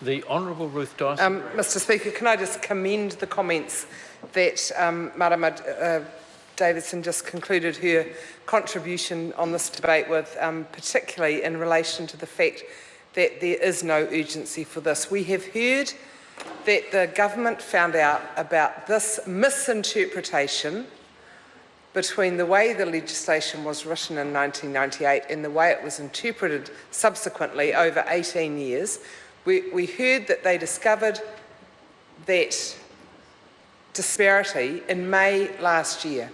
The Honourable Ruth Dyson. Mr Speaker, can I just commend the comments that Marama Davidson just concluded her contribution on this debate with, particularly in relation to the fact that there is no urgency for this. We have heard that the government found out about this misinterpretation between the way the legislation was written in 1998 and the way it was interpreted subsequently over 18 years. We heard that they discovered that disparity in May last year.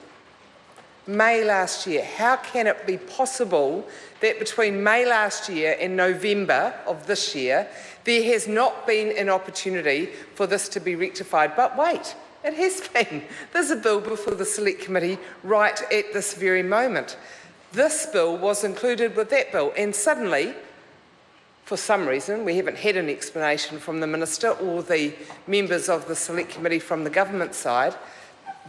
May last year. How can it be possible that between May last year and November of this year, there has not been an opportunity for this to be rectified? But wait, it has been. There's a bill before the Select Committee right at this very moment. This bill was included with that bill, and suddenly, for some reason, we haven't had an explanation from the Minister or the members of the Select Committee from the government side,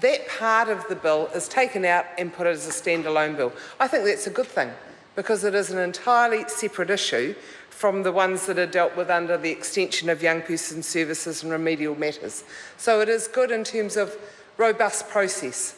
that part of the bill is taken out and put as a standalone bill. I think that's a good thing, because it is an entirely separate issue from the ones that are dealt with under the extension of young person services and remedial matters. So it is good in terms of robust process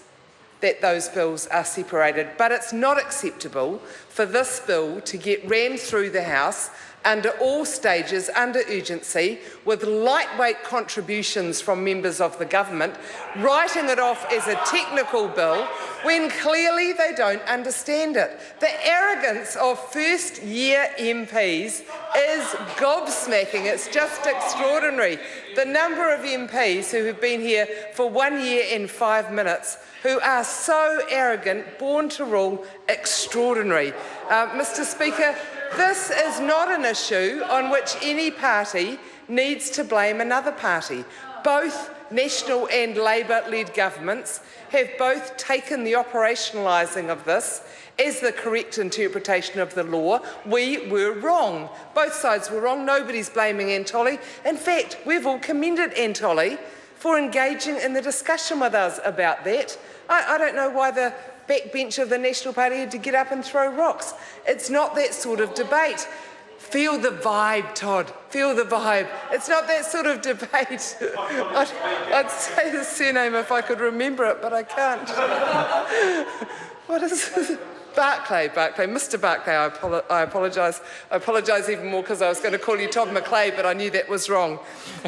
that those bills are separated, but it's not acceptable for this bill to get rammed through the House under all stages, under urgency, with lightweight contributions from members of the government, writing it off as a technical bill when clearly they don't understand it. The arrogance of first-year MPs is gobsmacking. It's just extraordinary. The number of MPs who have been here for 1 year and 5 minutes who are so arrogant, born to rule, extraordinary. Mr Speaker, this is not an issue on which any party needs to blame another party. Both National and Labor-led governments have both taken the operationalising of this as the correct interpretation of the law. We were wrong. Both sides were wrong. Nobody's blaming Antolli. In fact, we've all commended Antolli for engaging in the discussion with us about that. I don't know why the backbench of the National Party had to get up and throw rocks. It's not that sort of debate. Feel the vibe, Todd. Feel the vibe. It's not that sort of debate. I'd say the surname if I could remember it, but I can't. What is it? Barclay. Mr Barclay, I apologise. I apologise even more because I was going to call you Todd McClay, but I knew that was wrong.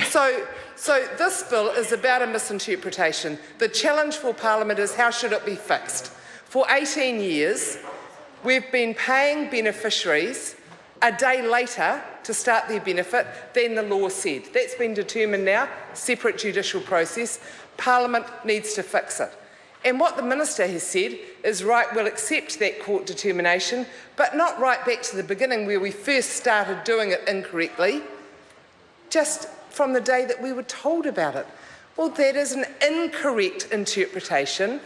So this bill is about a misinterpretation. The challenge for Parliament is how should it be fixed? For 18 years, we've been paying beneficiaries a day later to start their benefit than the law said. That's been determined now, separate judicial process. Parliament needs to fix it. And what the Minister has said is, right, we'll accept that court determination, but not right back to the beginning where we first started doing it incorrectly, just from the day that we were told about it. Well, that is an incorrect interpretation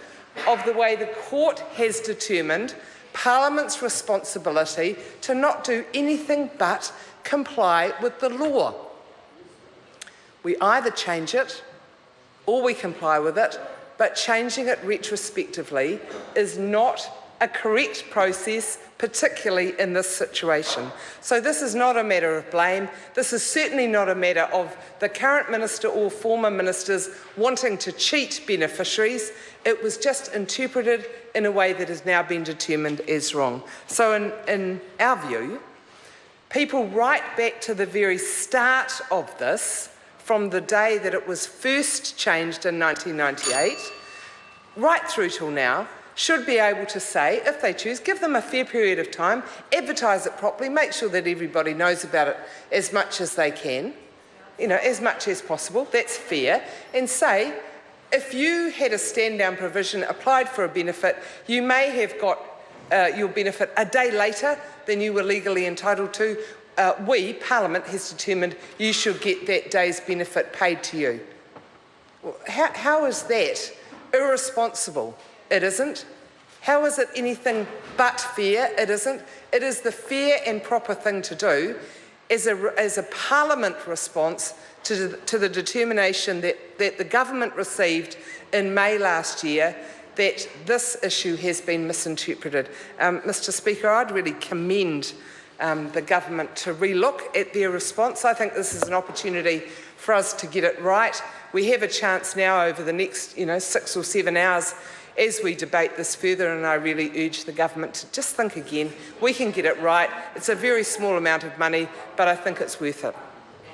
of the way the court has determined Parliament's responsibility to not do anything but comply with the law. We either change it or we comply with it, but changing it retrospectively is not a correct process, particularly in this situation. So this is not a matter of blame. This is certainly not a matter of the current minister or former ministers wanting to cheat beneficiaries. It was just interpreted in a way that has now been determined as wrong. So in our view, people right back to the very start of this, from the day that it was first changed in 1998, right through till now, should be able to say, if they choose, give them a fair period of time, advertise it properly, make sure that everybody knows about it as much as they can, as much as possible, that's fair, and say, if you had a stand-down provision, applied for a benefit, you may have got your benefit a day later than you were legally entitled to. Parliament, has determined you should get that day's benefit paid to you. How is that irresponsible? It isn't. How is it anything but fair? It isn't. It is the fair and proper thing to do as a Parliament response to the determination that the government received in May last year that this issue has been misinterpreted. Mr Speaker, I'd really commend the government to relook at their response. I think this is an opportunity for us to get it right. We have a chance now over the next 6 or 7 hours as we debate this further, and I really urge the government to just think again. We can get it right. It's a very small amount of money, but I think it's worth it.